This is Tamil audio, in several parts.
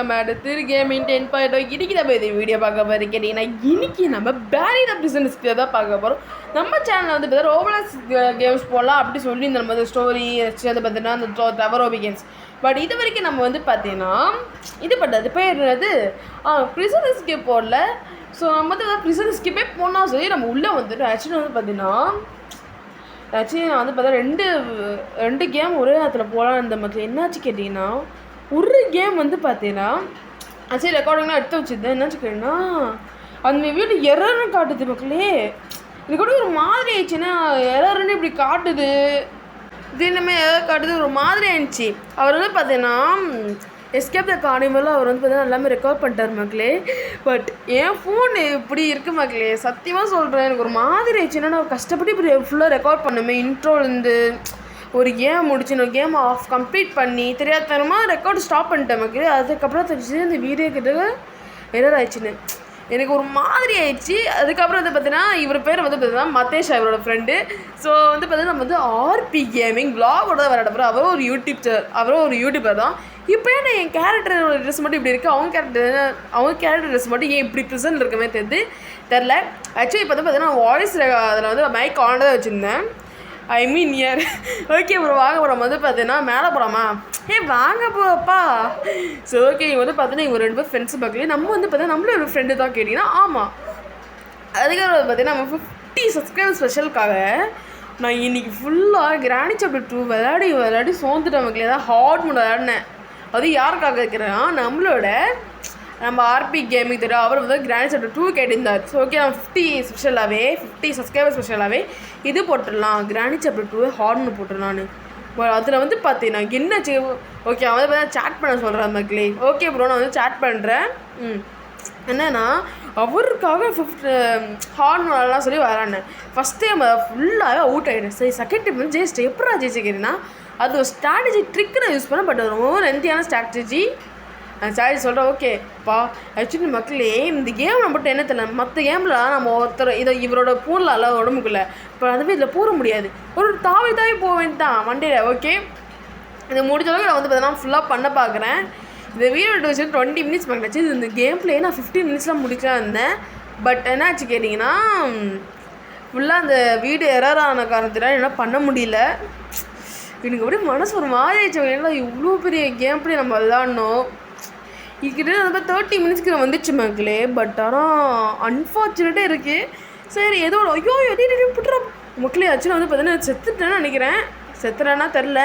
நம்ம அடுத்து கேமிங் 10.0 இன்னைக்கு நம்ம இது வீடியோ பார்க்க போகிறோம் கேட்டிங்கன்னா இன்னைக்கு நம்ம பேரி த பிஸ்னஸ்க்கு தான் பார்க்க போகிறோம். நம்ம சேனலில் வந்து பார்த்தா ரோபலக்ஸ் கேம்ஸ் போடலாம் அப்படி சொல்லி நம்ம ஸ்டோரி அது பார்த்தீங்கன்னா அந்த டவர் ஓபிகன்ஸ். பட் இது வரைக்கும் நம்ம வந்து பார்த்தீங்கன்னா இது பண்ணுறது பேர் என்னது ப்ரிசன் எஸ்கேப் போடல. ஸோ நம்ம வந்து ப்ரிசன் எஸ்கேப்பே போனால் சொல்லி நம்ம உள்ளே வந்துட்டு ஆக்சுவலி வந்து பார்த்தீங்கன்னா நான் வந்து பார்த்தா ரெண்டு கேம் ஒரே நேரத்தில் போகலாம் இந்த மக்கள். என்னாச்சு கேட்டிங்கன்னா ஒரு கேம் வந்து பார்த்தீங்கன்னா ஆக்சுவலி ரெக்கார்டிங்லாம் எடுத்து வச்சுருந்தேன். என்னாச்சு கேட்டிங்கன்னா அந்த வீடு எரர்னு காட்டுது மக்களே. இது கூட ஒரு மாதிரி ஆயிடுச்சுன்னா எரர்னு இப்படி காட்டுது, இது இன்னுமே எரர் காட்டுது, ஒரு மாதிரி ஆயிடுச்சு. அவர் வந்து பார்த்தீங்கன்னா எஸ்கேப் த கார்னிவலில் அவர் வந்து பார்த்தீங்கன்னா எல்லாமே ரெக்கார்ட் பண்ணிட்டார் மக்களே. பட் என் ஃபோன் இப்படி இருக்குது மக்களே, சத்தியமாக சொல்கிறேன். எனக்கு ஒரு மாதிரி ஆயிடுச்சுன்னா நான் கஷ்டப்பட்டு இப்படி ஃபுல்லாக ரெக்கார்ட் பண்ணுவேன். இன்ட்ரோலேருந்து ஒரு கேம் முடிச்சு கேம் ஆஃப் கம்ப்ளீட் பண்ணி தெரியாதனமாக ரெக்கார்டு ஸ்டாப் பண்ணிட்டேன் மக்களே. அதுக்கப்புறம் தெரிஞ்சு இந்த வீடியோ கிட்ட எரர் ஆயிடுச்சுன்னு எனக்கு ஒரு மாதிரி ஆயிடுச்சு. அதுக்கப்புறம் வந்து பார்த்தீங்கன்னா இவர் பேர் வந்து பார்த்தீங்கன்னா மத்தேஷ், அவரோட ஃப்ரெண்டு. ஸோ வந்து பார்த்தீங்கன்னா நம்ம வந்து ஆர்பி கேமிங் விளாகோட தான் விளையாட போகிறோம். அவரும் ஒரு யூடியூபர் தான். இப்போ ஏன் என் கேரக்டர் ட்ரெஸ் மட்டும் இப்படி இருக்குது, அவங்க கேரக்டர் ட்ரெஸ் மட்டும் ஏன் இப்படி ப்ரிசன்ட் இருக்கவே தெரில. ஆக்சுவலி இப்போ வந்து பார்த்தீங்கன்னா வாய்ஸ் அதில் வந்து மைக் ஆன் தான் வச்சுருந்தேன். ஐ மீன் இயர் ஓகே ப்ரோ வாங்க ப்ரோ. நம்ம வந்து பார்த்தீங்கன்னா மேலே போகலாமா? வாங்க போப்பா. ஸோ ஓகே இவங்க வந்து பார்த்தீங்கன்னா இவங்க 2 பேர் ஃப்ரெண்ட்ஸ் பார்க்கல. நம்ம வந்து பார்த்தீங்கன்னா நம்மளே ஒரு ஃப்ரெண்டு தான் கேட்டிங்கன்னா ஆமாம். அதுக்கப்புறம் பார்த்தீங்கன்னா நம்ம 50 சப்ஸ்கிரைபர் ஸ்பெஷலுக்காக நான் இன்றைக்கி ஃபுல்லாக கிராணி சாப்டர் 2 விளையாடி சோர்ந்துட்டேன் மக்களே. ஏதாவது ஹார்ட் மோட் விளையாடினேன். அது யாருக்காக இருக்கிறேன்னா நம்ம ஆர்பி கேமிங் தெரியும். அவர் வந்து கிராண்ட் சாப்டர் 2 கேட்டிருந்தார். ஸோ ஓகே நம்ம 50 சப்ஸ்கிரைபர் ஸ்பெஷலாகவே இது போட்டுடலாம், கிராண்ட் சாப்டர் 2 ஹார்ன்னு போட்டுடலான்னு. அதில் வந்து பார்த்தீங்கன்னா என்னாச்சு, ஓகே அவன் வந்து பார்த்தா சேட் பண்ண சொல்கிறேன் மக்களே. ஓகே ப்ரோ நான் வந்து சேட் பண்ணுறேன். என்னன்னா அவருக்காக 50 ஹார்ன் வரலாம் சொல்லி வரானேன். ஃபஸ்ட் டைம் ஃபுல்லாகவே அவுட் ஆகிடுறேன். சரி செகண்ட் டைம் வந்து ஜெயிச்சிட்டேன். எப்படா ஜெயிச்சிக்கிறேன்னா அது ஒரு ஸ்ட்ராட்டஜி ட்ரிக்கு நான் யூஸ் பண்ணேன். பட் அது ரொம்ப லென்த்தியான ஸ்ட்ராட்டஜி. சாரி சொல்கிறேன் ஓகேப்பா. ஆக்சுவலி மக்களே இந்த கேம் மட்டும் என்ன தெரியல, மற்ற கேமில் நம்ம ஒருத்தர் இவரோட பூனில் உடம்புக்குள்ளே இப்போ அதுவே இதில் போட முடியாது. ஒரு தாவி போக வேண்டியதான் வண்டியில். ஓகே இது முடிஞ்ச அளவுக்கு நான் வந்து பார்த்தீங்கன்னா ஃபுல்லாக பண்ண பார்க்குறேன். இந்த வீடியோ டியூரேஷன் 20 மினிட்ஸ் பார்க்கலாச்சு. இந்த கேம் பிளே நான் 15 மினிட்ஸ்லாம் முடிக்கலாம் இருந்தேன். பட் என்னாச்சு கேட்டிங்கன்னா ஃபுல்லாக அந்த வீடியோ எரர் ஆன காரணத்தினால என்ன பண்ண முடியல. எனக்கு அப்படியே மனசு ஒரு மாதிரி ஆயிடுச்சு. ஏன்னா இவ்வளோ பெரிய கேம் பிளே நம்ம விளாட்ணும். இதுக்கிட்ட நம்ம 30 மினிட்ஸ்க்கு வந்துச்சு மக்களே. பட் ஆனால் அன்ஃபார்ச்சுனேட்டாக இருக்குது. சரி ஏதோ ஐயோ புட்டுற மக்களே ஆச்சுன்னா வந்து பார்த்தீங்கன்னா செத்துட்டேன்னு நினைக்கிறேன். செத்துறேன்னா தெரில,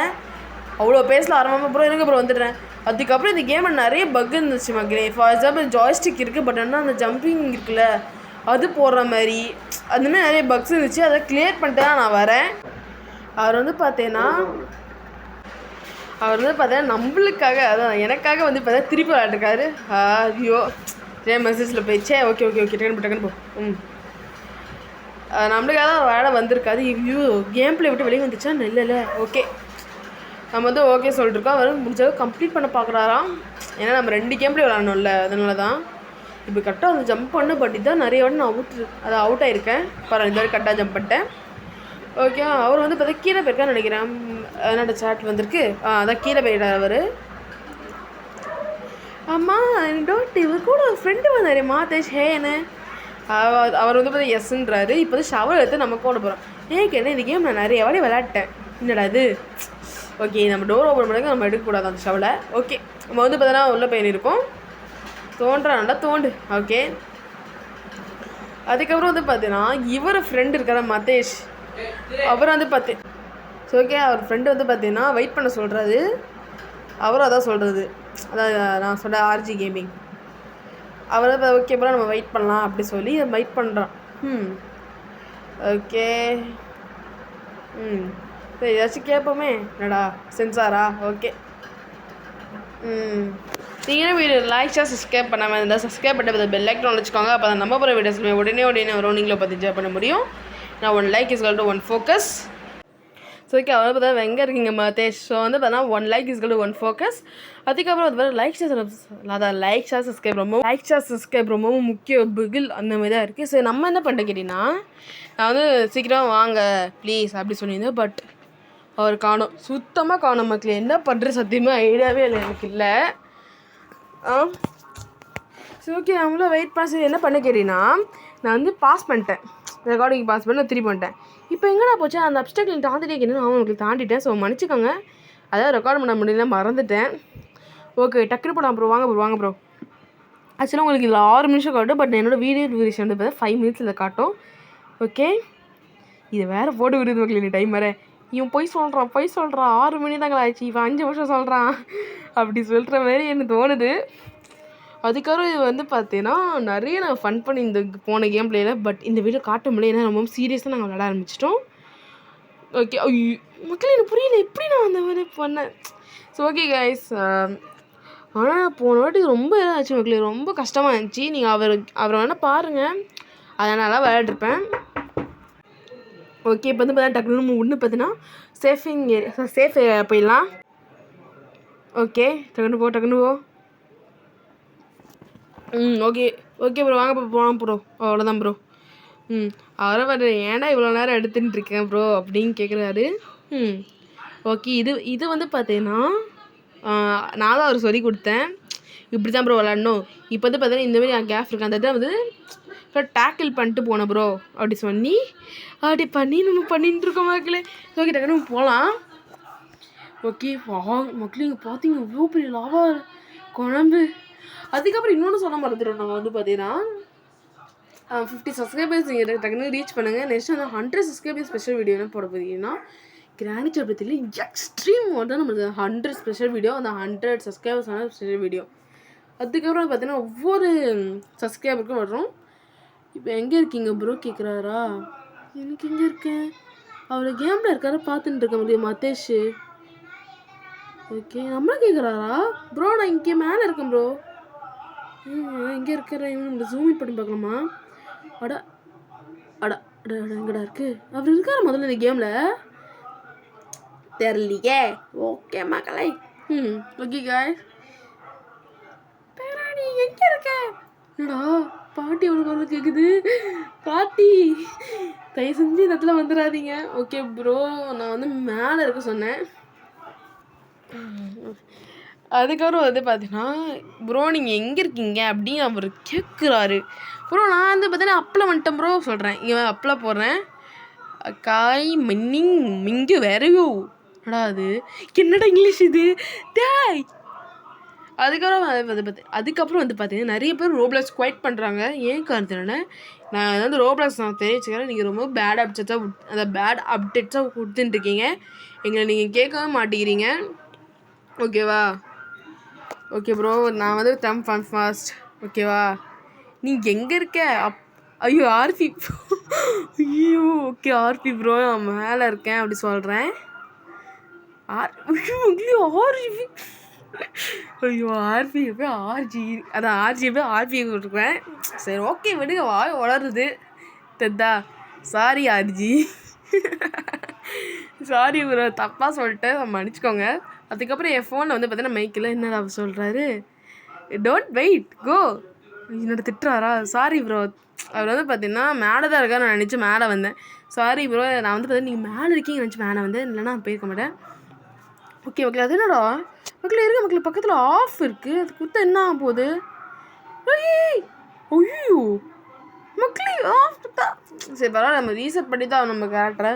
அவ்வளோ பேசல ஆரம்பமாக ப்ரோ எனக்கு ப்ரோ வந்துடுறேன். அதுக்கப்புறம் இந்த கேமில் நிறைய பக் இருந்துச்சு மக்களே. ஃபார் எக்ஸாம்பிள் ஜாய்ஸ்டிக் இருக்குது, பட் ஆனால் அந்த ஜம்பிங் இருக்குல்ல அது போடுற மாதிரி அந்த மாதிரி நிறைய பக்ஸ் இருந்துச்சு. அதை கிளியர் பண்ணிட்டு தான் நான் வரேன். அவர் வந்து பார்த்தீங்கன்னா நம்மளுக்காக அதான் எனக்காக வந்து பார்த்தா திருப்பி விளையாட்டுருக்காரு. ஐயோ மெசேஜில் போயிடுச்சே. ஓகே டக்குன்னு போ. நம்மளுக்காக தான் விளையாட வந்திருக்காது. ஐயோ கேம் பிளே விட்டு வெளியே வந்துச்சா? இல்லை ஓகே நம்ம வந்து ஓகே சொல்லிட்டுருக்கோம். அவர் முடிஞ்சாலும் கம்ப்ளீட் பண்ண பார்க்குறாராம். ஏன்னா நம்ம 2 கேம் பிளே விளாடணும்ல, அதனால தான் இப்போ கரெக்டாக வந்து ஜம்ப் பண்ண. பட் இதான் நிறைய வாட்டி நான் அவுட் ஆகிருக்கேன். பரவாயில்ல இந்த வாட்டி கரெக்டாக ஜம்ப் பண்ணிட்டேன். ஓகே அவர் வந்து பார்த்தா கீழே போயிருக்கான்னு நினைக்கிறேன். என்னோட சாட் வந்திருக்கு. அதான் கீழே போயிட்டார் அவர். ஆமாம் இவர் கூட ஒரு ஃப்ரெண்டு வந்தார் மாதேஷ் ஹேன்னு. அவர் வந்து பார்த்தா எஸ்ன்றாரு. இப்போ வந்து ஷவர் எடுத்து நம்ம கூட போகிறோம். ஏன்னு இந்த கேம் நான் நிறைய வாட்டி விளையாட்டேன். என்னடா இது. ஓகே நம்ம டோர் ஓப்பன் பண்ணுங்க, நம்ம எடுக்கக்கூடாது அந்த ஷவலை. ஓகே நம்ம வந்து பார்த்தோன்னா உள்ள போய் இருக்கோம். தோன்றான்டா தோண்டு. ஓகே அதுக்கப்புறம் வந்து பார்த்தீங்கன்னா இவர் ஃப்ரெண்டு இருக்கார மத்தேஷ், அவர் வந்து ஸோ ஓகே அவர் ஃப்ரெண்டு வந்து பார்த்தீங்கன்னா வெயிட் பண்ண சொல்கிறாரு. அவரும் அதான் சொல்கிறது, அதான் நான் சொல்ல ஆர்ஜி கேமிங். அவர் வந்து ஓகே ப்ரோ நம்ம வெயிட் பண்ணலாம் அப்படி சொல்லி வெயிட் பண்ணுறான். ஓகே சரி ஏதாச்சும் கேட்போமே. என்னடா சென்சாரா? ஓகே நீங்களும் வீடியோ லைக் சப்ஸ்கிரைப் பண்ணாமல் இருந்தால் சப்ஸ்கிரைப் பண்ணிட்டு பெல் ஐக்கான் வச்சுக்கோங்க. அப்போ நம்ம போகிற வீடியோஸ்மே உடனே வரும். நீங்களும் பார்த்து என்ஜாய் பண்ண முடியும். நான் 1 like is equal to 1 focus. So okay அவர் பார்த்தா எங்கே இருக்கீங்க மத்தேஷ்? ஸோ வந்து பார்த்தா 1 like is equal to 1 focus. அதுக்கப்புறம் அது வேறு லைக் ஷேர் சப்ஸ்கிரைப் ரொம்பவும் முக்கிய பிகில் அந்த மாதிரி தான் இருக்குது. ஸோ நம்ம என்ன பண்ண கேட்டிங்கன்னா நான் வந்து சீக்கிரம் வாங்க ப்ளீஸ் அப்படி சொல்லியிருந்தேன். பட் அவர் காணோம், சுத்தமாக காணோம் மக்களே. என்ன பண்ணுறது சத்தியமாக ஐடியாவே இல்லை எனக்கு. இல்லை சரி ஓகே அவங்களும் வெயிட் பண்ண என்ன பண்ண கேட்டீங்கன்னா நான் வந்து பாஸ் பண்ணிட்டேன், ரெக்கார்டிங் பாஸ் பண்ணி நான் திருப்பி பண்ணிட்டேன். இப்போ எங்கடா போச்சு அந்த அப்டெக்டில் தாண்டிட்டே நான் உங்களுக்கு தாண்டிட்டேன். ஸோ மன்னிச்சுக்கோங்க, அதாவது ரெக்கார்ட் பண்ண முடியல, மறந்துட்டேன். ஓகே டக்குனு போடலாம் ப்ரோ, வாங்க ப்ரோ வாங்க ப்ரோ. ஆக்சுவலாக உங்களுக்கு இதில் 6 நிமிஷம் காட்டும், பட் என்னோடய வீடியோ டியூரேஷன் வந்து பார்த்தா 5 மினிட்ஸ் இதை காட்டும். ஓகே இது வேறு போட்டு விடுது மக்கள் டைம் வேறு. இவன் போய் சொல்கிறான் 6 மணி தாங்க ஆச்சு, இவன் 5 நிமிஷம் சொல்கிறான் அப்படி சொல்கிற மாதிரி எனக்கு தோணுது. அதுக்கப்புறம் இது வந்து பார்த்தீங்கன்னா நிறைய நான் ஃபன் பண்ணி இந்த போன கேம் பிளேயில், பட் இந்த வீடியோ காட்ட முடியல, ஏன்னா ரொம்ப சீரியஸாக நாங்கள் விளையாட ஆரம்பிச்சிட்டோம். ஓகே மக்கள் எனக்கு புரியல எப்படி நான் அந்த மாதிரி பண்ணேன். ஸோ ஓகே கைஸ், ஆனால் போன வாட்டி ரொம்ப இதாச்சு மக்களே, ரொம்ப கஷ்டமாக இருந்துச்சு. நீங்கள் அவரை வேணால் பாருங்கள், அதனால விளையாடிருப்பேன். ஓகே இப்போ வந்து பார்த்தா டக்குனு ஒன்று பார்த்தீங்கன்னா சேஃப் போயிடலாம். ஓகே டக்குனு போ. ஓகே ஓகே ப்ரோ வாங்க போகலாம் ப்ரோ, அவ்வளோதான் ப்ரோ. அவரை பார்த்து ஏன்டா இவ்வளோ நேரம் எடுத்துகிட்டு இருக்கேன் ப்ரோ அப்படின்னு கேட்குறாரு. ஓகே இது வந்து பார்த்தீங்கன்னா நான் தான் அவர் சொல்லி கொடுத்தேன், இப்படி தான் ப்ரோ விளாடணும். இப்போ வந்து பார்த்தீங்கன்னா இந்தமாரி கேஃப் இருக்கு, அந்த இதை வந்து டேக்கிள் பண்ணிட்டு போனேன் ப்ரோ அப்படி பண்ணி நம்ம பண்ணிட்டு இருக்கோம் மக்களே. ஓகே டக்குனு நம்ம போகலாம். ஓகே மக்களே இங்கே பார்த்தீங்க இவ்வளோ பெரிய லாவா குழம்பு. அதுக்கப்புறம் இன்னொன்று சொல்ல மறந்துடும், நாங்கள் வந்து பார்த்தீங்கன்னா 50 சப்ஸ்கிரைபர்ஸ் நீங்கள் டக்குனு ரீச் பண்ணுங்கள். நெக்ஸ்ட் வந்து 100 சப்ஸ்கிரைபர்ஸ் ஸ்பெஷல் வீடியோ என்ன போட போகிறீங்கன்னா கிராணி சப்பத்தில் எக்ஸ்ட்ரீம் தான் நம்மளுக்கு 100 ஸ்பெஷல் வீடியோ, அந்த 100 சப்ஸ்கிரைபர்ஸான ஸ்பெஷல் வீடியோ. அதுக்கப்புறம் பார்த்தீங்கன்னா ஒவ்வொரு சப்ஸ்கிரைபருக்கும் வர்றோம். இப்போ எங்கே இருக்கீங்க ப்ரோ கேட்குறாரா, எனக்கு எங்கே இருக்கேன், அவர் கேமில் இருக்கார பார்த்துட்டு இருக்க முடியும் மத்தேஷ். ஓகே நம்மளும் கேட்குறாரா ப்ரோ, நான் இங்கே மேலே இருக்கேன் ப்ரோ, எங்கே இருக்கிறேன், நம்ம ஜூம் பண்ணி பார்க்கலாமா. அடா அடா அடா எங்கடா இருக்கு, அவர் இருக்காரு முதல்ல இந்த கேமில் தெரியலையே. ஓகே மக்களே ஓகே காய்ஸ், நீ எங்கே இருக்க, என்னடா பாட்டி உனக்கு கேட்குது, பாட்டி தயவு செஞ்சு இந்த இடத்துல வந்துடாதீங்க. ஓகே ப்ரோ நான் வந்து மேலே இருக்க சொன்னேன். அதுக்கப்புறம் வந்து பார்த்தீங்கன்னா ப்ரோ நீங்கள் எங்கே இருக்கீங்க அப்படின்னு அவர் கேட்குறாரு. ப்ரோ நான் வந்து பார்த்தீங்கன்னா அப்பில் வந்துட்டேன் ப்ரோ சொல்கிறேன், இங்கே அப்பில் போடுறேன். காய் மின்னிங் மிங்கு வேறையோ என்னடா அது, என்னடா இங்கிலீஷ் இது டேய். அதுக்கப்புறம் வந்து பார்த்தீங்கன்னா நிறைய பேர் ரோப்ளாக்ஸ் குவைட் பண்ணுறாங்க. ஏன் காரணத்தினால நான் வந்து ரோப்ளாக்ஸ் நான் தெரிவிச்சுக்கிறேன், நீங்கள் ரொம்ப பேட் அப்டேட்ஸாக கொடுத்துட்டுருக்கீங்க, எங்களை நீங்கள் கேட்கவே மாட்டேங்கிறீங்க. ஓகேவா. ஓகே ப்ரோ நான் வந்து டம் ஃபன் ஃபாஸ்ட். ஓகேவா நீ எங்கே இருக்க ஐயோ ஆர்பி ஐயோ ஓகே ஆர்பி ப்ரோ நான் மேலே இருக்கேன் அப்படி சொல்கிறேன். ஐயோ ஆர்பி போய் ஆர்ஜி அதான் ஆர்ஜி போய் ஆர்பி கொடுக்குறேன். சரி ஓகே விடுங்க, வாய் வளருது Detha. Sorry RJ, sorry bro தப்பாக சொல்லிட்டு மன்னிச்சிக்கோங்க. அதுக்கப்புறம் என் ஃபோனில் வந்து பார்த்தீங்கன்னா மைக்கில் என்னடா அவர் சொல்கிறாரு, டோன்ட் வெயிட் கோ, என்னோட திட்டுறாரா. சாரி ப்ரோ, அவர் வந்து பார்த்தீங்கன்னா மேலே தான் இருக்கா, நான் நினச்சி மேலே வந்தேன். சாரி ப்ரோ நான் வந்து பார்த்தீங்கன்னா நீங்கள் மேலே இருக்கீங்க நினச்சி மேலே வந்தேன், இல்லைன்னா நான் போயிருக்க மாட்டேன். ஓகே ஓகே அது என்னடா மக்கள் இருக்க மக்கள் பக்கத்தில் ஆஃப் இருக்குது, அது கொடுத்தா என்ன ஆக போகுது. ஐயோ மக்களே ஆஃப் தான். சரி பரவாயில்ல நம்ம ரீசெட் பண்ணி தான் நம்ம கேரக்டரை,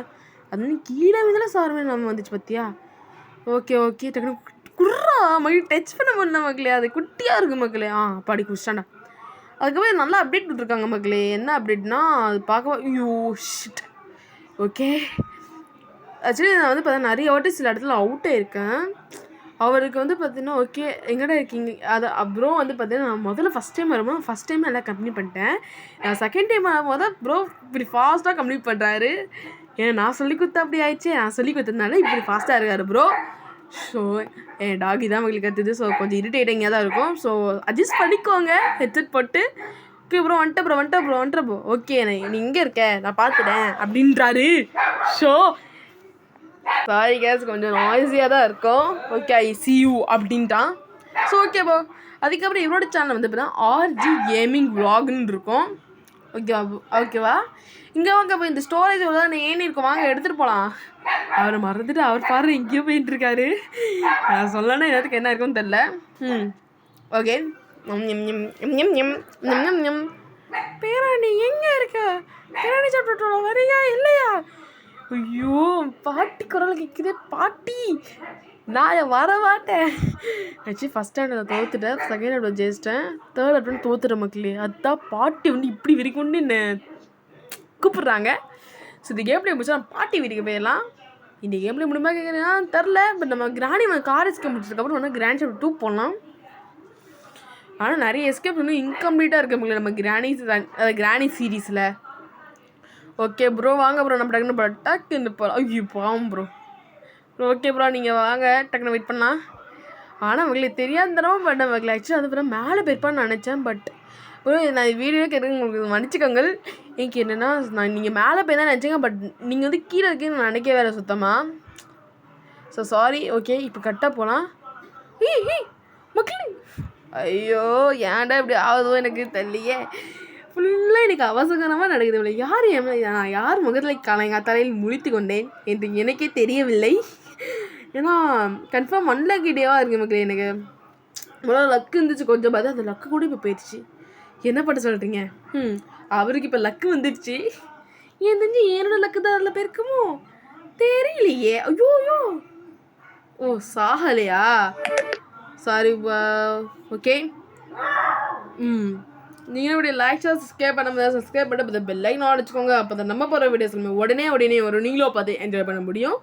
அது கீழே இதில் சார்மே நம்ம வந்துச்சு பார்த்தியா. ஓகே ஓகே டக்குனு குர்ரா மறுபடியும் டச் பண்ண முடியல மக்களே, அது குட்டியாக இருக்குது மக்களே. பாடி குடிச்சாண்டா. அதுக்கப்புறம் நல்லா அப்டேட் கொடுத்துருக்காங்க மக்களே. என்ன அப்டேட்னா அது பார்க்க ஐயோ ஷிட். ஓகே ஆக்சுவலி நான் வந்து பார்த்தா நிறைய வாட்டி சில இடத்துல அவுட் ஆயிருக்கேன். அவருக்கு வந்து பார்த்தீங்கன்னா ஓகே எங்கடா இருக்கீங்க அது அப்புறம் வந்து பார்த்தீங்கன்னா நான் முதல்ல ஃபஸ்ட் டைம் வரும்போது ஃபஸ்ட் டைம் நல்லா கம்ப்ளீட் பண்ணிட்டேன். நான் செகண்ட் டைம் வரும்போது ப்ரோ இப்படி ஃபாஸ்ட்டாக கம்ப்ளீட் பண்ணுறாரு. ஏன் நான் சொல்லி கொடுத்தா அப்படி ஆயிடுச்சு, நான் சொல்லி கொடுத்ததுனால இப்படி ஃபாஸ்ட்டாக இருக்காரு ப்ரோ. ஸோ என் டாகி தான் உங்களுக்கு கற்றுது, ஸோ கொஞ்சம் இரிட்டேட்டிங்காக தான் இருக்கும். ஸோ அட்ஜஸ்ட் பண்ணிக்கோங்க ஹெட்செட் போட்டு. ஓகே ப்ரோ வந்துட்டேன் ப்ரோ ஓகே நீ இங்கே இருக்க நான் பார்த்துட்டேன் அப்படின்றாரு. ஸோ சாரி கேஸ் கொஞ்சம் நாய்ஸியாக தான் இருக்கும். ஓகே ஐ சி யூ அப்படின்ட்டான். ஸோ ஓகே ப்ரோ அதுக்கப்புறம் இவரோட சேனல் வந்து பார்த்தீங்கன்னா ஆர்ஜி கேமிங் விளாக்னு இருக்கும். ஓகேவா இங்கே வாங்க போய் இந்த ஸ்டோரேஜ் தான் ஏன்னு இருக்கும், வாங்க எடுத்துகிட்டு போகலாம். அவரை மறந்துட்டு அவர் பாரு எங்கேயோ போயிட்டு இருக்காரு. நான் சொல்லணும்னா என்னத்துக்கு என்ன இருக்குன்னு தெரில. ஓகே பேராண்டி எங்கே இருக்க? பேராண்டி சாப்பிட்டு வரையா இல்லையா? ஐயோ பாட்டி குரல் கேட்குதே. பாட்டி நான் வர மாட்டேன். ஆக்சுவலி ஃபஸ்ட் ஸ்டாண்டர்டில் தோத்துட்டேன், செகண்ட் ஸ்டாண்டர்ட் ஜெயிச்சிட்டேன், தேர்ட் அப்படின்னு தோத்துட்டேன் மக்களே. அதுதான் பாட்டி வந்து இப்படி விரிக்கொண்டு என்ன கூப்பிட்றாங்க. ஸோ இந்த கேம் பிளே முடிச்சா நம்ம பாட்டி வீட்டுக்கு போயிடலாம். இந்த கேம் பிளே முடியுமா கேட்குறேன்னா தெரில. பட் நம்ம கிராணி கார் எஸ்கேப் முடிச்சதுக்கப்புறம் வந்து கிராண்ட் ஷாப் 2 போடலாம். ஆனால் நிறைய எஸ்கேப் இன்னும் இன்கம்ப்ளீட்டாக இருக்க முடியல நம்ம கிராணி சீரீஸில். ஓகே ப்ரோ வாங்க ப்ரோ, நம்ம டக்குன்னு போகலாம். ஐயோ பாவம் ப்ரோ. ஓகே ப்ரோ நீங்கள் வாங்க, டக்குன்னு வெயிட் பண்ணலாம். ஆனால் உங்களுக்கு தெரியாத தடவை பட் நமக்கு ஆக்சுவலி அது பிறகு மேலே போயிருப்பான்னு நினச்சேன். பட் ப்ரோ நான் வீடியோ கேட்குறது உங்களுக்கு மன்னிச்சுக்கோங்க. எனக்கு என்னென்னா நான் நீங்கள் மேலே போய் தான் நினச்சேங்க, பட் நீங்கள் வந்து கீழே இருக்கீங்கன்னு நான் நினைக்க வேறு சுத்தமாக. So sorry. ஓகே இப்போ கரெக்டாக போகலாம். மக்களே ஐயோ ஏன்டா இப்படி ஆகுதோ எனக்கு தெரியலையே. ஃபுல்லாக எனக்கு அவசரமாக நடக்குது. இல்லை யார் முகத்தில் எங்கள் தலையில் முழித்து கொண்டேன் என்று எனக்கே தெரியவில்லை. ஏன்னா கன்ஃபார்ம் அன்லக்கிட்டேவா இருக்குது மக்களே. எனக்கு முதல்ல லக்கு இருந்துச்சு கொஞ்சம், பார்த்து அந்த லக்கு கூட இப்போ போயிடுச்சு. என்ன பண்ண சொல்கிறீங்க? அவருக்கு இப்போ லக்கு வந்துடுச்சு. ஏன் தெரிஞ்சு என்னோட லக்கு தான் அதில் போயிருக்குமோ தெரியலையே. ஐயோ ஓ சாகலையா? சாரி. ஓகே நீங்கள் இப்படி லைக் சப்ஸ்கிரைப் பண்ண சப்ஸ்கிரைப் பண்ண பெல் ஐக்கான் அடிச்சுக்கோங்க. அப்போ தான் நம்ம போகிற வீடியோஸ் நம்ம உடனே வரும், நீங்களும் பார்த்து என்ஜாய் பண்ண முடியும்.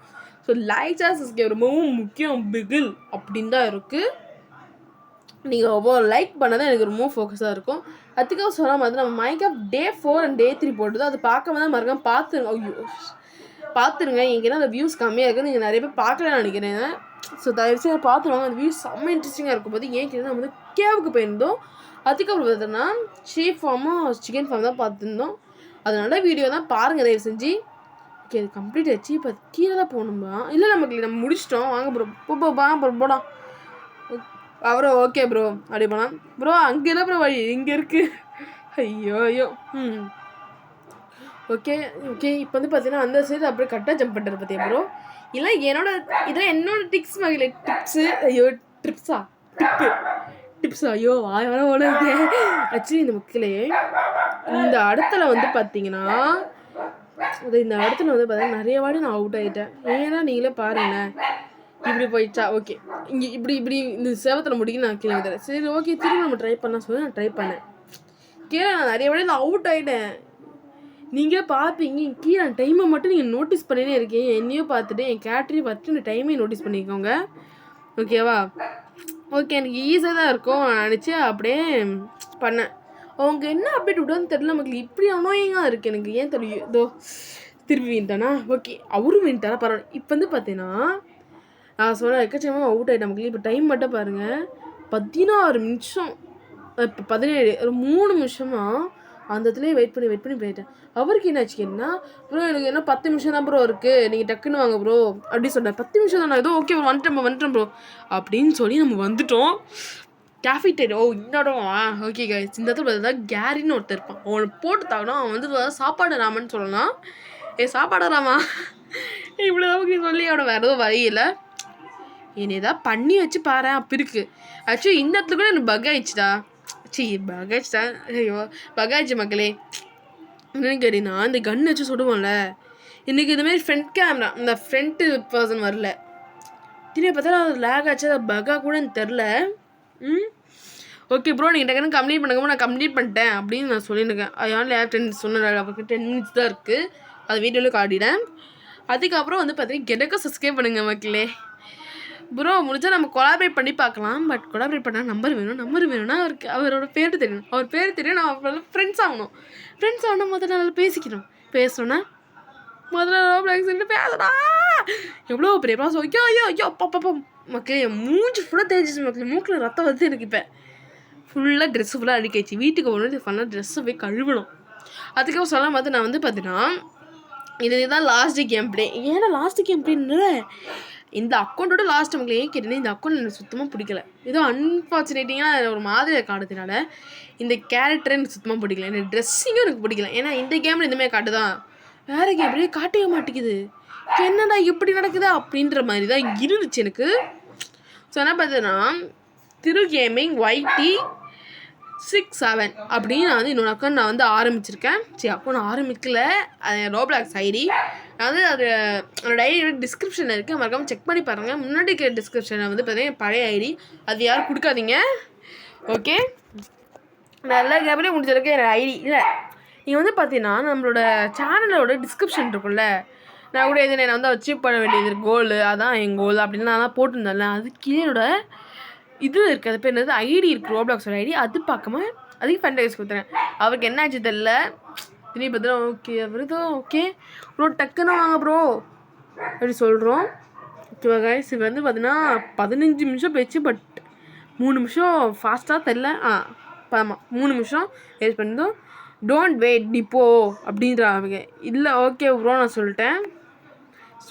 ஸோ லைக் சப்ஸ்கிரைப் ரொம்பவும் முக்கியம் பிகில் அப்படின்னு தான் இருக்குது. நீங்கள் ஒவ்வொரு லைக் பண்ணதான் எனக்கு ரொம்ப ஃபோக்கஸாக இருக்கும். அதுக்காக சொல்ல மாதிரி நம்ம மைக்ராஃப்ட் Day 4 and Day 3 போட்டுது. அது பார்க்காம தான் மறக்காம பார்த்துருங்க. எங்கன்னா அந்த வியூஸ் கம்மியாக இருக்குது, நீங்கள் நிறைய பேர் பார்க்கலான்னு நினைக்கிறேன். ஸோ தயவுசெய்து பார்த்துருவாங்க. அந்த வியூஸ் செம்ம இன்ட்ரெஸ்டிங்காக இருக்கும் போது. ஏன் கேட்டால் நம்ம வந்து கேவுக்கு போயிருந்தோம். அதுக்கப்புறம் பார்த்தோன்னா ஷீப் ஃபார்மும் சிக்கன் ஃபார்ம் தான் பார்த்துருந்தோம். அதனால வீடியோ தான் பாருங்கள் தயவு செஞ்சு. ஓகே அது கம்ப்ளீட் ஆச்சு. இப்போ கீழே தான் போகணுமா? இல்லை நம்ம முடிச்சிட்டோம். வாங்க ப்ரோ போடலாம். அப்புறம் ஓகே ப்ரோ அப்படி போகலாம். ப்ரோ அங்கே இல்லை ப்ரோ வழி இங்கே இருக்குது. ஐயோ ஓகே இப்போ வந்து பார்த்தீங்கன்னா அந்த சைடு அப்படியே கரெக்டாக ஜம்ப் பண்ணுறது பார்த்தியா ப்ரோ? இல்லை இதெல்லாம் என்னோட டிப்ஸ் மகளே. டிப்ஸு ஐயோ டிப்ஸு ஐயோ வாய் வர ஓடுது. ஆக்சுவலி இந்த மக்களே இந்த இடத்துல வந்து பார்த்தீங்கன்னா நிறைய வாடி நான் அவுட் ஆகிட்டேன். ஏன்னா நீங்களே பாருங்களேன். இப்படி போயிடுச்சா? ஓகே இங்கே இப்படி இந்த சேவத்தில் முடிக்க நான் கீழே தரேன். சரி ஓகே திரும்ப நம்ம ட்ரை பண்ண சொல்லி நான் ட்ரை பண்ணேன். கீழே நான் நிறைய வாடி நான் அவுட் ஆகிட்டேன். நீங்கள் பார்ப்பீங்க கீழே டைமை மட்டும் நீங்கள் நோட்டீஸ் பண்ணினே இருக்கீங்க. என்னையும் பார்த்துட்டு என் கேரக்டரையும் பார்த்துட்டு இந்த டைமையும் நோட்டீஸ் பண்ணிக்கோங்க. ஓகேவா? ஓகே எனக்கு ஈஸியாக தான் இருக்கும் நினச்சி அப்படியே பண்ணேன். அவங்க என்ன அப்டேட் விடுவான்னு தெரியல மக்களுக்கு. இப்படி அனோயிங்காக இருக்குது எனக்கு. ஏன் தெரியும் இதோ திருப்பி வீண்டானா. ஓகே அவரும் வீண்டாரா பரவாயில்ல. இப்போ வந்து பார்த்தீங்கன்னா நான் சொன்ன எக்கச்சக்கமாக அவுட் ஆகிட்டேன் மக்களுக்கு. இப்போ டைம் மட்டும் பாருங்கள் 16 நிமிஷம். இப்போ 17 ஒரு 3 நிமிஷமாக அந்த இடத்துலேயே வெயிட் பண்ணி போயிட்டேன். அவருக்கு என்னாச்சு கேட்டா ப்ரோ எனக்கு என்ன 10 நிமிஷம் தான் ப்ரோ இருக்குது, நீங்கள் டக்குன்னு வாங்க ப்ரோ அப்படி சொன்னேன். 10 நிமிஷம் தான். ஏதோ ஓகே வந்துட்டேன் ப்ரோ அப்படின்னு சொல்லி நம்ம வந்துட்டோம். கேஃபிட்டேரியா இன்னும் ஓகே கைஸ். இந்த இடத்துல பார்த்தா கேரின்னு ஒருத்தர் இருப்பான். அவனை போட்டு தாக்கணும். அவன் வந்து சாப்பாடு ராமன்னு சொல்லலாம். சாப்பாடு ராமா இவ்வளோ நமக்கு சொல்லி அவனை வேறு எதுவும் வரையில. என்னை ஏதாவது பண்ணி வச்சு பாரு அப்படி இருக்குது. ஆக்சுவலி இந்த இடத்துல கூட எனக்கு பக் ஆயிடுச்சுடா. ஐயோ பகாய்ச்சி மக்களே. என்னன்னு கேட்டீங்கன்னா இந்த கன் வச்சு சுடுவோம்ல, இன்றைக்கி இதுமாரி ஃப்ரண்ட் கேமரா இந்த ஃப்ரண்ட்டு பர்சன் வரல. திரும்பி பார்த்தா அது லேக் ஆச்சு. அது பகா கூட எனக்கு தெரில. ஓகே ப்ரோ நீங்கள் டக்குன்னு கம்ப்ளீட் பண்ணுங்க. நான் கம்ப்ளீட் பண்ணிட்டேன் அப்படின்னு நான் சொல்லியிருக்கேன். அதனால யார் 10 சொன்னேன். அவருக்கு 10 மினிட்ஸ் தான் இருக்குது. அது வீடியோவில் காட்டிட்டேன். அதுக்கப்புறம் வந்து பார்த்தீங்கன்னா எனக்கும் சப்ஸ்கிரைப் பண்ணுங்கள் மக்களே. ப்ரோ முடிஞ்சால் நம்ம கொலாபரேட் பண்ணி பார்க்கலாம். பட் கொலாபரேட் பண்ணால் நம்பர் வேணும்னா அவரோட பேர் தெரியணும். அவர் பேர் தெரியும். நான் அவரோட ஃப்ரெண்ட்ஸ் ஆகணும். முதல்ல நல்லா பேசணுன்னா முதல்ல பேசுனா எவ்வளோ பெரிய ப்ராசம். ஐயோ அப்பா மக்களே மூஞ்சி ஃபுல்லாக தேய்ச்சிச்சு மக்களே. மூக்கில் ரத்தம் வந்து எனக்கு இப்போ ஃபுல்லாக ட்ரெஸ்ஸு ஃபுல்லாக அடிக்காச்சு. வீட்டுக்கு போகணும் ஃபுல்லாக ட்ரெஸ்ஸை போய் கழுவணும். அதுக்கப்புறம் சொல்ல பார்த்து நான் வந்து பார்த்தீங்கன்னா இதுதான் லாஸ்ட்டு கேம் பிளே. ஏன்னா லாஸ்ட்டு கேம் பிளேன்னு இந்த அக்கௌண்ட்டோட லாஸ்ட் நமக்கு ஏன் கேட்டேன்னா இந்த அக்கௌண்ட் எனக்கு சுத்தமாக பிடிக்கல. ஏதோ அன்ஃபார்ச்சுனேட்டிங்காக ஒரு மாதிரியாக காட்டுறதுனால இந்த கேரக்டரை எனக்கு சுத்தமாக பிடிக்கல. எனக்கு ட்ரெஸ்ஸிங்கும் எனக்கு பிடிக்கல. ஏன்னா இந்த கேமில் இந்தமாதிரி காட்டுதான், வேறு கேம்லேயே காட்டவே மாட்டேங்குது. என்னடா எப்படி நடக்குது அப்படின்ற மாதிரி தான் இருந்துச்சு எனக்கு. ஸோ என்ன பார்த்தீங்கன்னா திரு கேமிங் YT 7 அப்படின்னு நான் வந்து இன்னொரு அக்கௌண்ட் நான் வந்து ஆரம்பிச்சிருக்கேன். சரி அக்கௌண்ட் ஆரம்பிக்கல, அது ரோப்ளாக்ஸ் ஐடி. நான் வந்து அது என்னோட ஐடியோட டிஸ்கிரிப்ஷனில் இருக்குது, மறக்காமல் செக் பண்ணி பாருங்கள். முன்னாடி இருக்கிற டிஸ்கிரிப்ஷனில் வந்து பார்த்தீங்கன்னா பழைய ஐடி, அது யாரும் கொடுக்காதீங்க. ஓகே, நான் எல்லா கேப்லேயும் முடிச்சிருக்கேன் என்னோடய ஐடி. இல்லை நீங்கள் வந்து பார்த்தீங்கன்னா நம்மளோட சேனலோட டிஸ்கிரிப்ஷன் இருக்கும்ல, நான் கூட எது நான் வந்து அச்சீவ் பண்ண வேண்டியது கோல், அதான் என் கோல் அப்படின்னு நான் தான் போட்டிருந்தேன்ல, அது கீழோட இது இருக்குது, அது பேர் என்னது ஐடி இருக்குது, ரோப்ளாக்ஸோட ஐடி. அது பார்க்காம அதுக்கு ஃபேன்டைஸ் கொடுத்துறேன். அவருக்கு என்ன ஆச்சு தெரில, திடீர் பார்த்தா ஓகே அவர் தான் ஓகே ப்ரோ டக்குன்னு வாங்க ப்ரோ அப்படி சொல்கிறோம். ஓகேவா கைஸ், இப்போ வந்து பார்த்தீங்கன்னா 15 நிமிஷம் போயிடுச்சு, பட் 3 நிமிஷம் ஃபாஸ்ட்டாக தெரில. ஆமாம் 3 நிமிஷம் வேஸ்ட் பண்ணியிருந்தோம். டோன்ட் வெயிட் டிப்போ அப்படின்றாங்க. இல்லை ஓகே ப்ரோ நான் சொல்லிட்டேன்,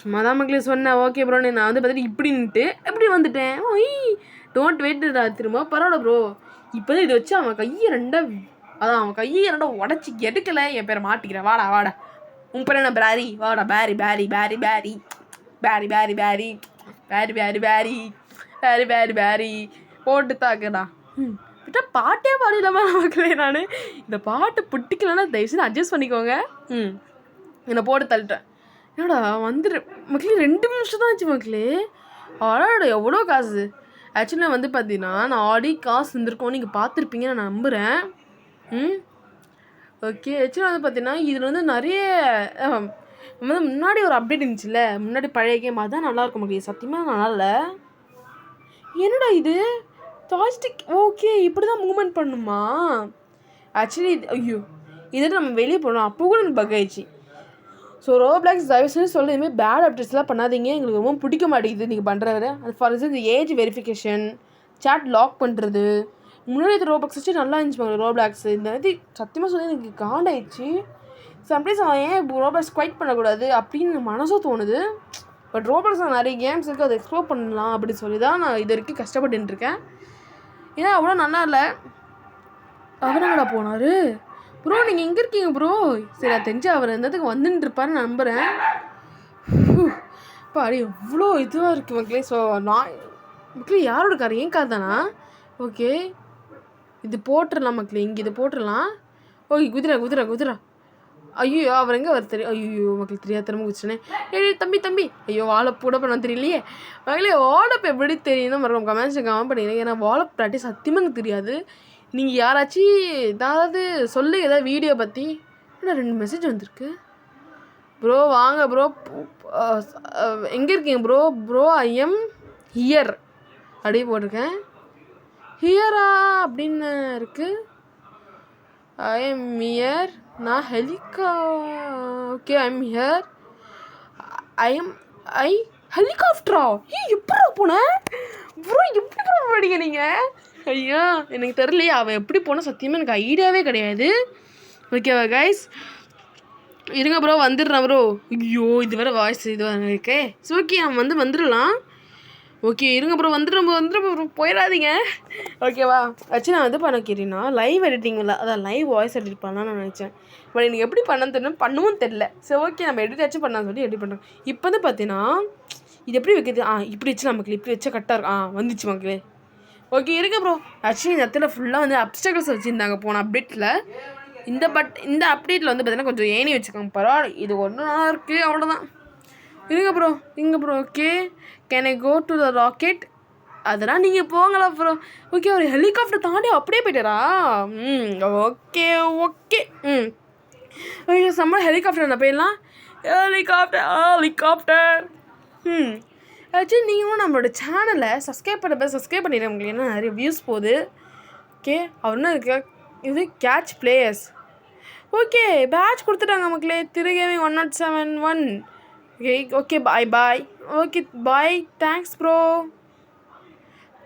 சும்மா தான் மக்களே சொன்னேன். ஓகே ப்ரோ நான் வந்து பார்த்துட்டு இப்படின்ட்டு எப்படி வந்துட்டேன். ஓய் டோன்ட் வெயிட்டுடா திரும்ப பரவாயில்ல ப்ரோ. இப்போ தான் இதை வச்சு அவன் கையை ரெண்டா உடச்சி எடுக்கலை, என் பேரை மாட்டிக்கிறேன். வாடா வாடா, உன் பேர் என்ன பேரி, வாடா பேரி பேரி பேரி பேரி பேரி பேரி பேரி பேரி பேரி பேரி பேரி பேரி பேரி போட்டு தாக்குடா. விட்டா பாட்டே பாடிடாமா மக்களே. நான் இந்த பாட்டு பிடிக்கலன்னா தயவுசெய்து அட்ஜஸ்ட் பண்ணிக்கோங்க. என்னை போட்டு தள்ளிட்டேன். என்னடா வந்துடு மக்களே, 2 நிமிஷம் தான் ஆச்சு மக்களே. ஆடாடா எவ்வளோ காசு. ஆக்சுவலி வந்து பார்த்தீங்கன்னா நான் ஆடி காசு இருந்திருக்கோம், நீங்கள் பார்த்துருப்பீங்க நான் நம்புகிறேன். ஓகே, ஆக்சுவலி வந்து பார்த்தீங்கன்னா இதில் வந்து நிறைய வந்து முன்னாடி ஒரு அப்டேட் இருந்துச்சுல்ல, முன்னாடி பழைய கேம் அதுதான் நல்லாயிருக்கும் மக்களே, சத்தியமாக நல்லா இல்லை. என்னடா இது ஜாய்ஸ்டிக், ஓகே இப்படி தான் மூவ்மெண்ட் பண்ணுமா ஆக்சுவலி. ஐயோ இதில் நம்ம வெளியே போனோம், அப்போ கூட எனக்கு பக் ஆயிடுச்சு. ஸோ ரோப்ளாக்ஸ் தயவுசெய்து சொல்ல இதுமாதிரி பேட் அப்டேட்ஸ்லாம் பண்ணாதீங்க, எங்களுக்கு ரொம்ப பிடிக்க மாட்டேங்குது நீங்கள் பண்ணுறது. அது for example age verification, chat lock பண்ணுறது, முன்னாடி இது ரோப்ளாக்ஸ் வச்சு நல்லா இருந்துச்சு ரோப்ளாக்ஸ். இந்த இது சத்தியமாக சொல்லி எனக்கு காண்டாயிடுச்சு. சம்டைம்ஸ் அவன் ஏன் ரோப்ளாக்ஸ் குவைட் பண்ணக்கூடாது அப்படின்னு மனசும் தோணுது. பட் ரோப்ளாக்ஸ் நிறைய கேம்ஸ் இருக்குது, அதை எக்ஸ்ப்ளோர் பண்ணலாம் அப்படின்னு சொல்லி தான் நான் இது வரைக்கும் கஷ்டப்பட்டுருக்கேன். ஏன்னா அவ்வளோ நல்லா இல்லை. அவரங்கடா போனார் ப்ரோ, நீங்கள் எங்கே இருக்கீங்க ப்ரோ? சரி அது தெரிஞ்சு அவர் இருந்ததுக்கு வந்துட்டு இருப்பாருன்னு நம்புகிறேன். இப்போ அது எவ்வளோ இதுவாக இருக்குது மக்களே. ஸோ நான் மக்களே யாரோட கார், ஏன் கார் தானா? ஓகே இது போட்டுடலாம் மக்களே, இங்கே இது போட்டுடலாம். ஓகே குதிரை ஐயோ அவர் எங்கே அவர் தெரியும். ஐயோ மக்கள் தெரியாது, திரும்ப குதிச்சுனே. தம்பி ஐயோ வாழைப்பு கூட பண்ண தெரியலையே மக்களே. வாழைப்பு எப்படி தெரியும் மறக்காம கமெண்ட்ஸில் கமெண்ட் பண்ணிடுறேன். ஏன்னா வாழைப்பு ப்ராக்டிஸ் சத்தியமாக எனக்கு தெரியாது. நீங்கள் யாராச்சும் ஏதாவது சொல்லுங்க ஏதாவது வீடியோ பற்றி. ஆனால் 2 மெசேஜ் வந்திருக்கு. ப்ரோ வாங்க ப்ரோ, எங்கே இருக்கீங்க ப்ரோ ஐ எம் ஹியர் அப்படியே போட்டிருக்கேன். ஹியரா அப்படின்னு இருக்குது. ஐ எம் ஹியர், நான் ஓகே ஐ எம் ஹியர், ஐ ஹெலிகாப்டரா? எப்படா போனேன் ப்ரோ, எப்படி போனீங்க நீங்கள்? ஐயா எனக்கு தெரியலையே, அவன் எப்படி போனால் சத்தியமாக எனக்கு ஐடியாவே கிடையாது. ஓகேவா கைஸ், இருங்க ப்ரோ வந்துடுறான் ப்ரோ. ஐயோ இது வேறு வாய்ஸ் இது இருக்கே. ஸோ ஓகே நம்ம வந்துடலாம். ஓகே இருங்க ப்ரோ வந்துடுறோம் ப்ரோ, போயிடாதீங்க ஓகேவா. ஆக்சுவலி நான் வந்து பண்ண கேட்டீங்கன்னா லைவ் எடிட்டிங் இல்லை, அதான் லைவ் வாய்ஸ் எடிட் பண்ணலான்னு நான் நினச்சேன். பட் எனக்கு எப்படி பண்ணன்னு தெரியல, பண்ணவும் தெரில. சரி ஓகே நம்ம எடிட்டாச்சும் பண்ணலான்னு சொல்லி எடிட் பண்ணுறோம். இப்போ வந்து பார்த்தீங்கன்னா இது எப்படி வைக்கிறது, இப்படி வச்சு நமக்கு இப்படி வச்சா கரெக்டாக இருக்கும். வந்துச்சு மக்களே. ஓகே இருங்க ப்ரோ. ஆக்சுவலி இந்த இடத்துல ஃபுல்லாக வந்து அப்டக்கல்ஸ் வச்சுருந்தாங்க போன அப்டேட்டில். இந்த அப்டேட்டில் வந்து பார்த்தீங்கன்னா கொஞ்சம் ஏணி வச்சுக்கோங்க, பரவாயில்ல இது ஒன்றும் நல்லா இருக்குது அவ்வளோதான். இருங்க bro okay. Can I go to the rocket? அதெல்லாம் நீங்கள் போங்களா ப்ரோ. ஓகே ஒரு ஹெலிகாப்டர் தாண்டி அப்படியே போய்ட்டாரா? ஓகே ஓகே செம்ம ஹெலிகாப்டர் நான் போயிடலாம். ஹெலிகாப்டர் ஆக்சுவலி நீங்களும் நம்மளோட சேனலை சப்ஸ்கிரைப் பண்ணிடுறேன் உங்களுக்கு, ஏன்னா நிறைய வியூஸ் போகுது. ஓகே அவர் என்ன இருக்கு, இது கேட்ச் பிளேயர்ஸ். ஓகே பேட்ச் கொடுத்துட்டாங்க மக்களே, திருகேமிங் 1071. Okay bye. Okay bye, thanks bro,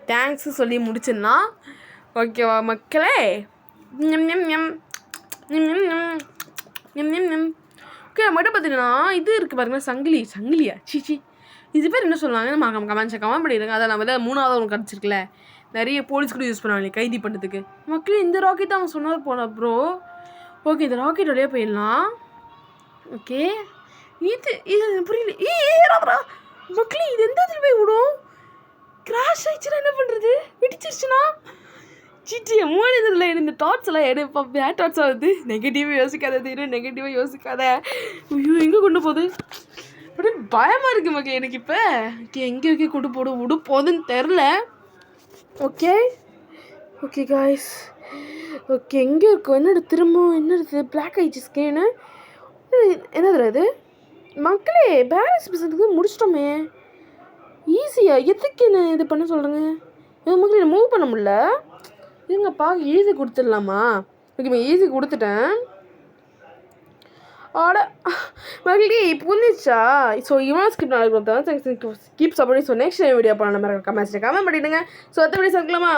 thanks சொல்லி முடிச்சிடலாம். ஓகேவா மக்களே. ஓகே மட்டும் பார்த்தீங்கன்னா இது இருக்குது பாருங்கள், சங்கிலியா சீச்சி இது பேர் என்ன சொல்லுவாங்க நம்ம கமெண்ட்ஸை கமெண்ட் பண்ணிடுங்க. அதை நம்ம தான் 3வது ஒன்று கிடச்சிருக்குல்ல, நிறைய போலீஸ் கூட யூஸ் பண்ணுவாங்க கைதி பண்ணுறதுக்கு. மக்களே இந்த ராக்கெட் அவன் சொன்னார் போன ப்ரோ. ஓகே இந்த ராக்கெட் வழியாக போயிடலாம். ஓகே இது புரியல. ஏறாதா மக்களே, இது எந்த இடத்துல போய் விடும்? கிராஷ் ஆயிடுச்சுன்னா என்ன பண்ணுறது? வெடிச்சிருச்சுன்னா சீச்சி மூணு இதில் இந்த தாட்ஸ் எல்லாம் எடுப்பா பேட் தாட்ஸாக வந்து நெகட்டிவாக யோசிக்காத தீரும் நெகட்டிவாக யோசிக்காத. ஐயோ எங்கே கொண்டு போகுது அப்படியே பயமாக இருக்குது மக்கள் எனக்கு. இப்போ ஓகே எங்கே கொண்டு விடு போகுதுன்னு தெரில. ஓகே ஓகே காய்ஸ் ஓகே எங்கே இருக்கும் என்னோட திரும்பவும் என்னது பிளாக் ஆயிடுச்சு ஸ்கேனு. என்னது அது மக்களே பேரிஸ் பிசனுக்கு முடிச்சிட்டோமே ஈஸியாக. எதுக்கு என்ன இது பண்ண சொல்கிறேங்க இது மக்களே மூவ் பண்ண முடியல. இதுங்க பார்க்க ஈஸி கொடுத்துடலாமா? ஓகே ஈஸி கொடுத்துட்டேன். ஆட மக்களே புரிஞ்சிச்சா? ஸோ இவன் ஸ்கிப் நாளைக்கு கொடுத்தா skip support. So next video பண்ண மாதிரி கமெண்ட் பண்ணிவிடுங்க. ஸோ அடுத்த வீடியோ சந்திக்கலாமா?